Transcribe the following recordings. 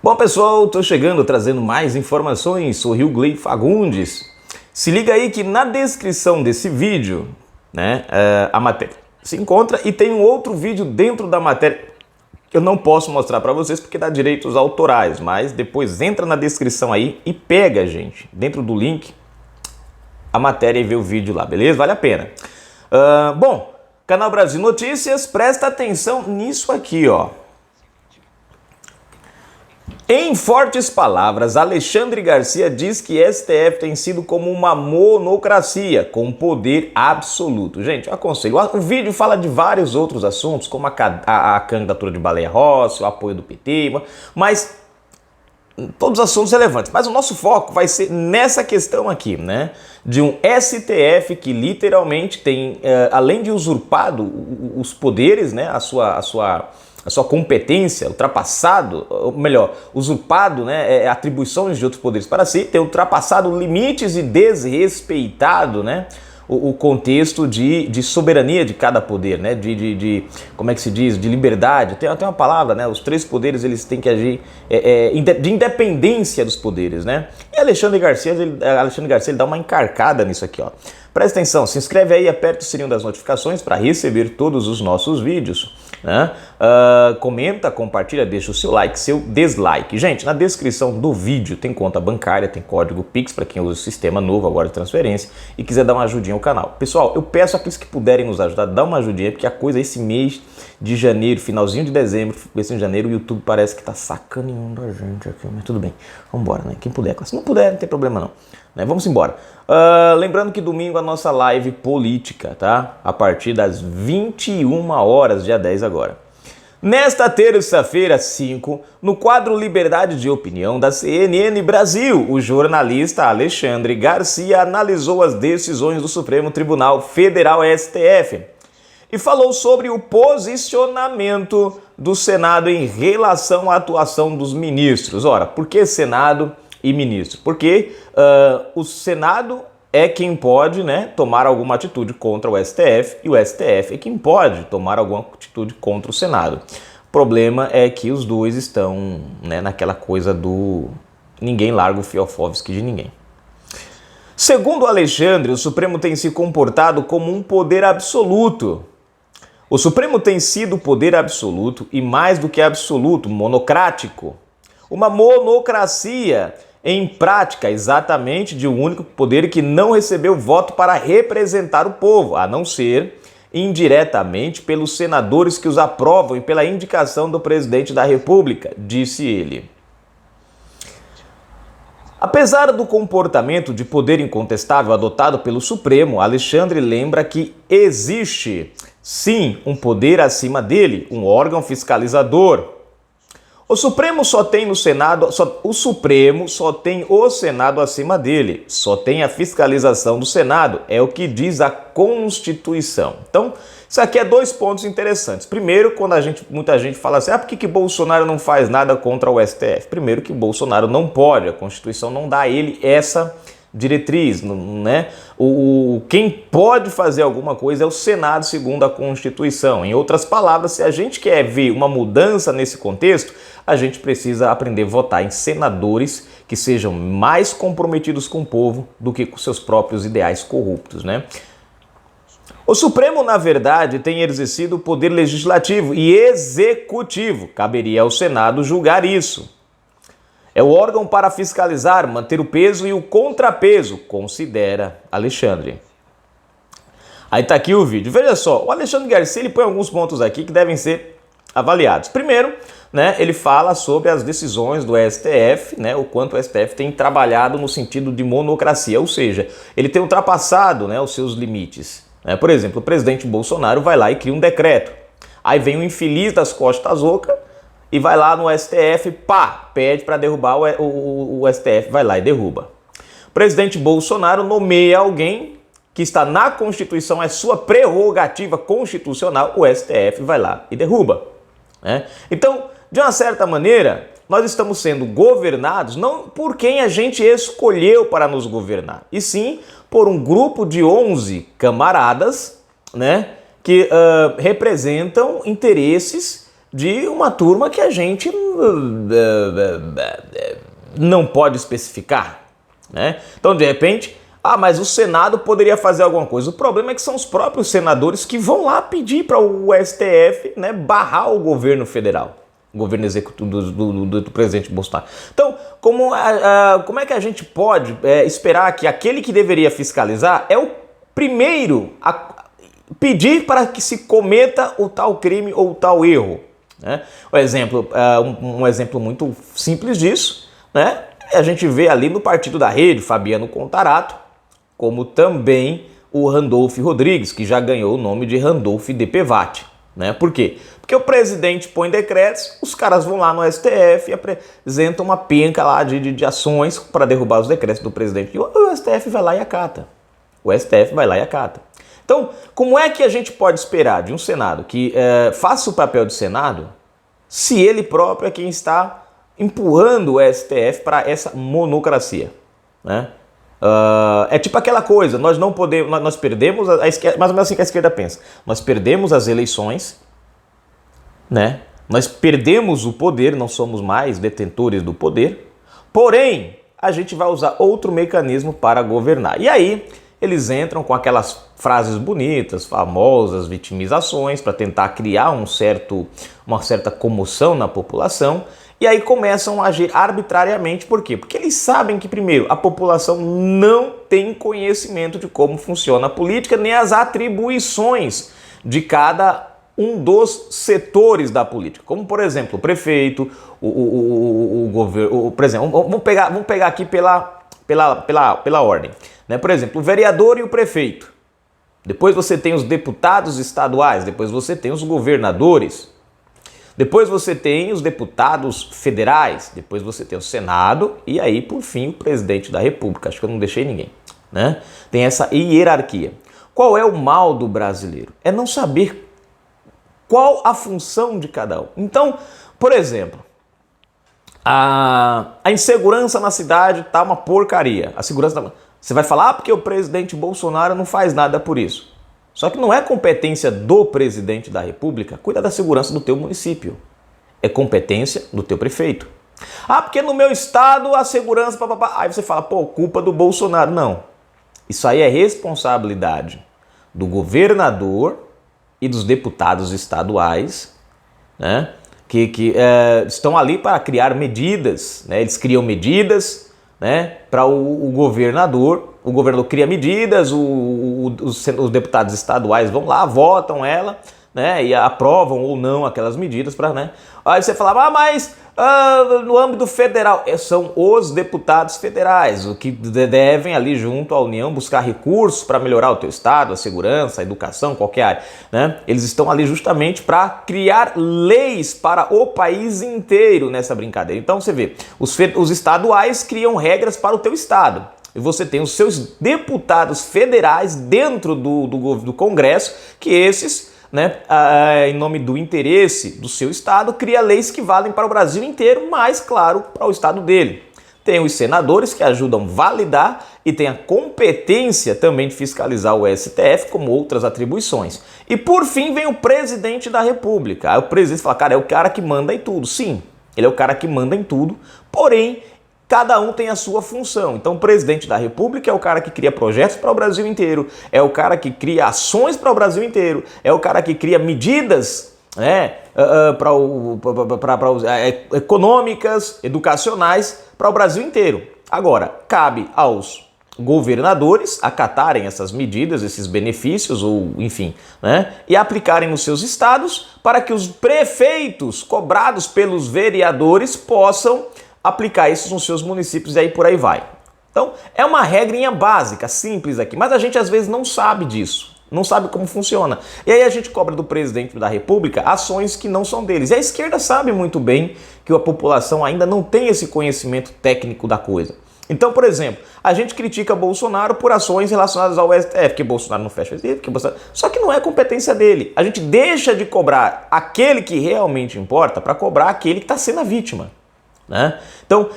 Bom, pessoal, tô chegando trazendo mais informações, sou Rilgley Fagundes. Se liga aí que na descrição desse vídeo, né, a matéria se encontra e tem um outro vídeo dentro da matéria que eu não posso mostrar para vocês porque dá direitos autorais, mas depois entra na descrição aí e pega, gente, dentro do link, a matéria e vê o vídeo lá, beleza? Vale a pena. Bom, Canal Brasil Notícias, presta atenção nisso aqui, ó. Em fortes palavras, Alexandre Garcia diz que STF tem sido como uma monocracia, com poder absoluto. Gente, eu aconselho. O vídeo fala de vários outros assuntos, como a candidatura de Baleia Rossi, o apoio do PT, mas todos os assuntos relevantes. Mas o nosso foco vai ser nessa questão aqui, né? De um STF que literalmente tem, além de usurpado os poderes, né? A sua competência, ultrapassado, ou melhor, usurpado, né, atribuições de outros poderes para si, ter ultrapassado limites e desrespeitado, né, o contexto de soberania de cada poder, né, como é que se diz, de liberdade, tem uma palavra, né, os três poderes eles têm que agir de independência dos poderes, né, e Alexandre Garcia ele dá uma encarcada nisso aqui, ó. Presta atenção, se inscreve aí, aperta o sininho das notificações para receber todos os nossos vídeos, né? Comenta, compartilha, deixa o seu like, seu dislike. Gente, na descrição do vídeo tem conta bancária, tem código Pix para quem usa o sistema novo agora de transferência e quiser dar uma ajudinha ao canal. Pessoal, eu peço àqueles que puderem nos ajudar, dá uma ajudinha, porque a coisa esse mês de janeiro, finalzinho de dezembro, esse de janeiro, o YouTube parece que tá sacaneando a gente aqui, mas tudo bem, vamos embora, né? Quem puder, se não puder, não tem problema não, né? Vamos embora. Lembrando que domingo a nossa live política, tá? A partir das 21 horas, dia 10 agora. Nesta terça-feira, 5, no quadro Liberdade de Opinião da CNN Brasil, o jornalista Alexandre Garcia analisou as decisões do Supremo Tribunal Federal, STF, e falou sobre o posicionamento do Senado em relação à atuação dos ministros. Ora, por que Senado e ministro? Porque o Senado é quem pode, né, tomar alguma atitude contra o STF e o STF é quem pode tomar alguma atitude contra o Senado. O problema é que os dois estão, né, naquela coisa do ninguém larga o Fiofovski de ninguém. Segundo Alexandre, o Supremo tem se comportado como um poder absoluto. O Supremo tem sido poder absoluto e mais do que absoluto, monocrático. Uma monocracia em prática, exatamente de um único poder que não recebeu voto para representar o povo, a não ser indiretamente pelos senadores que os aprovam e pela indicação do presidente da República, disse ele. Apesar do comportamento de poder incontestável adotado pelo Supremo, Alexandre lembra que existe, sim, um poder acima dele, um órgão fiscalizador. O Supremo só tem no Senado, o Supremo só tem o Senado acima dele, só tem a fiscalização do Senado, é o que diz a Constituição. Então, isso aqui é dois pontos interessantes. Primeiro, quando muita gente fala assim, por que Bolsonaro não faz nada contra o STF? Primeiro que Bolsonaro não pode, a Constituição não dá a ele essa diretriz, né? Quem pode fazer alguma coisa é o Senado, segundo a Constituição. Em outras palavras, se a gente quer ver uma mudança nesse contexto, a gente precisa aprender a votar em senadores que sejam mais comprometidos com o povo do que com seus próprios ideais corruptos, né? O Supremo, na verdade, tem exercido o poder legislativo e executivo. Caberia ao Senado julgar isso. É o órgão para fiscalizar, manter o peso e o contrapeso, considera Alexandre. Aí tá aqui o vídeo. Veja só, o Alexandre Garcia ele põe alguns pontos aqui que devem ser avaliados. Primeiro, né, ele fala sobre as decisões do STF, né, o quanto o STF tem trabalhado no sentido de monocracia, ou seja, ele tem ultrapassado, né, os seus limites. Né? Por exemplo, o presidente Bolsonaro vai lá e cria um decreto. Aí vem o infeliz das costas ocas e vai lá no STF, pede para derrubar o STF, vai lá e derruba. O presidente Bolsonaro nomeia alguém que está na Constituição, é sua prerrogativa constitucional, o STF vai lá e derruba. Né? Então, de uma certa maneira, nós estamos sendo governados não por quem a gente escolheu para nos governar, e sim por um grupo de 11 camaradas, né, que representam interesses de uma turma que a gente não pode especificar, né? Então, de repente, mas o Senado poderia fazer alguma coisa. O problema é que são os próprios senadores que vão lá pedir para o STF, né, barrar o governo federal, o governo executivo do presidente Bolsonaro. Então, como é que a gente pode esperar que aquele que deveria fiscalizar é o primeiro a pedir para que se cometa o tal crime ou o tal erro, né? Um exemplo muito simples disso, né? A gente vê ali no Partido da Rede, Fabiano Contarato, como também o Randolph Rodrigues, que já ganhou o nome de Randolph Depevate, né? Por quê? Porque o presidente põe decretos, os caras vão lá no STF e apresentam uma penca lá de ações para derrubar os decretos do presidente. E o STF vai lá e acata. O STF vai lá e acata. Então, como é que a gente pode esperar de um Senado que faça o papel de Senado se ele próprio é quem está empurrando o STF para essa monocracia, né? É tipo aquela coisa, nós não podemos, nós perdemos, a esquerda, mais ou menos assim que a esquerda pensa, nós perdemos as eleições, né? Nós perdemos o poder, não somos mais detentores do poder, porém, a gente vai usar outro mecanismo para governar. E aí, eles entram com aquelas frases bonitas, famosas, vitimizações, para tentar criar uma certa comoção na população, e aí começam a agir arbitrariamente. Por quê? Porque eles sabem que, primeiro, a população não tem conhecimento de como funciona a política, nem as atribuições de cada um dos setores da política, como, por exemplo, o prefeito, o governo, por exemplo, vamos pegar aqui pela ordem, né? Por exemplo, o vereador e o prefeito. Depois você tem os deputados estaduais, depois você tem os governadores, depois você tem os deputados federais, depois você tem o Senado e aí, por fim, o presidente da República. Acho que eu não deixei ninguém, né? Tem essa hierarquia. Qual é o mal do brasileiro? É não saber qual a função de cada um. Então, por exemplo, a insegurança na cidade tá uma porcaria. Você vai falar porque o presidente Bolsonaro não faz nada por isso. Só que não é competência do presidente da República cuidar da segurança do teu município. É competência do teu prefeito. Porque no meu estado a segurança... Aí você fala, culpa do Bolsonaro. Não. Isso aí é responsabilidade do governador e dos deputados estaduais, né? Que estão ali para criar medidas, né? Eles criam medidas, né, para o governador. O governador cria medidas, os deputados estaduais vão lá, votam ela, né, e aprovam ou não aquelas medidas para, né? Aí você fala, no âmbito federal, são os deputados federais, o que devem ali junto à União buscar recursos para melhorar o teu estado, a segurança, a educação, qualquer área, né? Eles estão ali justamente para criar leis para o país inteiro nessa brincadeira. Então você vê, os estaduais criam regras para o teu estado. E você tem os seus deputados federais dentro do Congresso, que esses, né, em nome do interesse do seu estado, cria leis que valem para o Brasil inteiro, mas, claro, para o estado dele. Tem os senadores que ajudam a validar e tem a competência também de fiscalizar o STF, como outras atribuições. E, por fim, vem o presidente da República. Aí o presidente fala, cara, é o cara que manda em tudo. Sim, ele é o cara que manda em tudo, porém, cada um tem a sua função. Então o presidente da República é o cara que cria projetos para o Brasil inteiro, é o cara que cria ações para o Brasil inteiro, é o cara que cria medidas, né, econômicas, educacionais para o Brasil inteiro. Agora, cabe aos governadores acatarem essas medidas, esses benefícios, ou enfim, né, e aplicarem nos seus estados para que os prefeitos, cobrados pelos vereadores, possam aplicar isso nos seus municípios e aí por aí vai. Então, é uma regrinha básica, simples aqui, mas a gente às vezes não sabe disso, não sabe como funciona. E aí a gente cobra do presidente da República ações que não são deles. E a esquerda sabe muito bem que a população ainda não tem esse conhecimento técnico da coisa. Então, por exemplo, a gente critica Bolsonaro por ações relacionadas ao STF, que Bolsonaro não fecha o STF, só que não é competência dele. A gente deixa de cobrar aquele que realmente importa para cobrar aquele que está sendo a vítima, né? Então,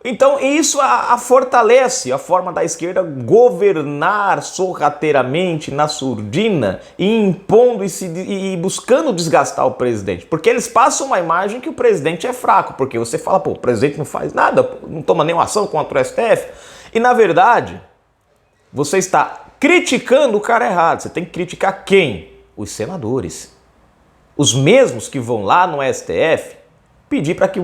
Então isso a fortalece a forma da esquerda governar sorrateiramente na surdina e impondo e buscando desgastar o presidente. Porque eles passam uma imagem que o presidente é fraco, porque você fala, pô, o presidente não faz nada, não toma nenhuma ação contra o STF. E na verdade, você está criticando o cara errado. Você tem que criticar quem? Os senadores. Os mesmos que vão lá no STF pedir para que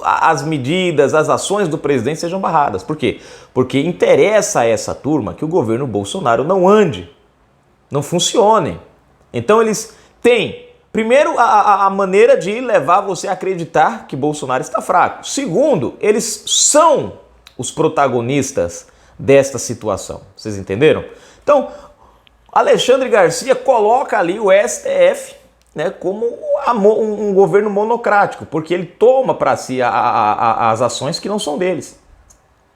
as medidas, as ações do presidente sejam barradas. Por quê? Porque interessa a essa turma que o governo Bolsonaro não ande, não funcione. Então eles têm, primeiro, a maneira de levar você a acreditar que Bolsonaro está fraco. Segundo, eles são os protagonistas desta situação. Vocês entenderam? Então, Alexandre Garcia coloca ali o STF, né, como um governo monocrático, porque ele toma para si as ações que não são deles.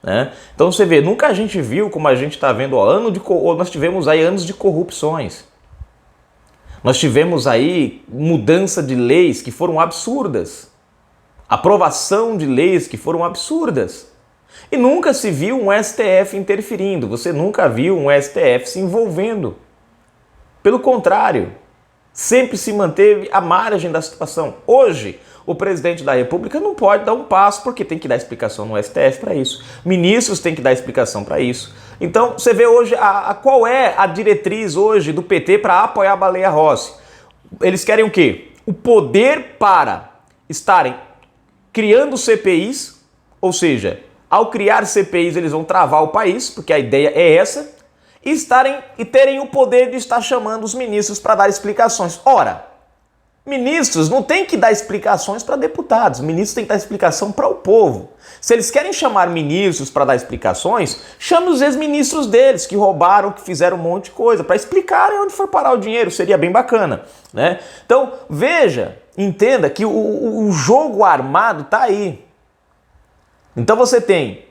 Né? Então você vê, nunca a gente viu como a gente está vendo, nós tivemos aí anos de corrupções. Nós tivemos aí mudança de leis que foram absurdas, aprovação de leis que foram absurdas. E nunca se viu um STF interferindo, você nunca viu um STF se envolvendo. Pelo contrário, sempre se manteve à margem da situação. Hoje, o presidente da República não pode dar um passo porque tem que dar explicação no STF para isso. Ministros têm que dar explicação para isso. Então, você vê hoje qual é a diretriz hoje do PT para apoiar a Baleia Rossi. Eles querem o quê? O poder para estarem criando CPIs, ou seja, ao criar CPIs eles vão travar o país, porque a ideia é essa, e terem o poder de estar chamando os ministros para dar explicações. Ora, ministros não têm que dar explicações para deputados, ministros têm que dar explicação para o povo. Se eles querem chamar ministros para dar explicações, chame os ex-ministros deles, que roubaram, que fizeram um monte de coisa, para explicarem onde foi parar o dinheiro, seria bem bacana. Né? Então, veja, entenda que o jogo armado está aí. Então você tem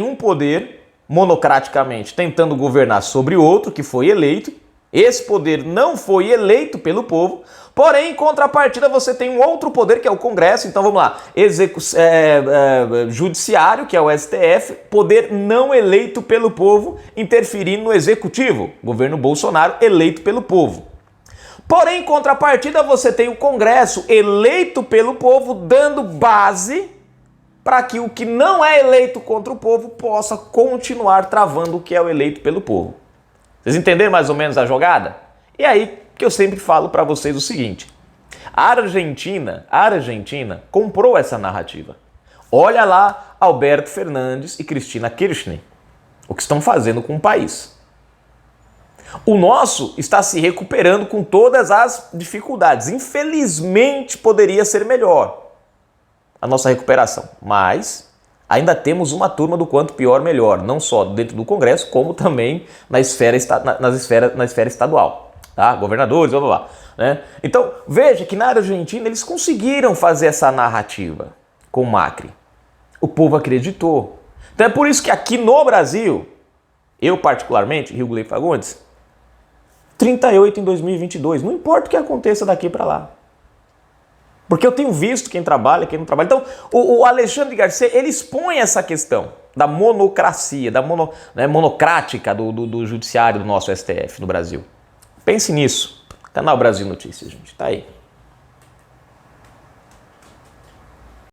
um poder monocraticamente tentando governar sobre outro que foi eleito. Esse poder não foi eleito pelo povo, porém, em contrapartida, você tem um outro poder que é o Congresso. Então vamos lá, Judiciário, que é o STF, poder não eleito pelo povo, interferindo no Executivo, governo Bolsonaro eleito pelo povo. Porém, em contrapartida, você tem o Congresso eleito pelo povo, dando base para que o que não é eleito contra o povo possa continuar travando o que é o eleito pelo povo. Vocês entenderam mais ou menos a jogada? E aí que eu sempre falo para vocês o seguinte: a Argentina comprou essa narrativa. Olha lá Alberto Fernandes e Cristina Kirchner, o que estão fazendo com o país. O nosso está se recuperando com todas as dificuldades. Infelizmente poderia ser melhor a nossa recuperação, mas ainda temos uma turma do quanto pior melhor, não só dentro do Congresso, como também na esfera estadual, tá? Governadores, blá blá blá, né? Então veja que na Argentina eles conseguiram fazer essa narrativa com o Macri, o povo acreditou. Então é por isso que aqui no Brasil, eu particularmente, Rio Gley Fagundes, 38 em 2022, não importa o que aconteça daqui para lá. Porque eu tenho visto quem trabalha, quem não trabalha. Então, o Alexandre Garcia, ele expõe essa questão da monocracia, monocrática do judiciário do nosso STF no Brasil. Pense nisso. Canal Brasil Notícias, gente. Tá aí.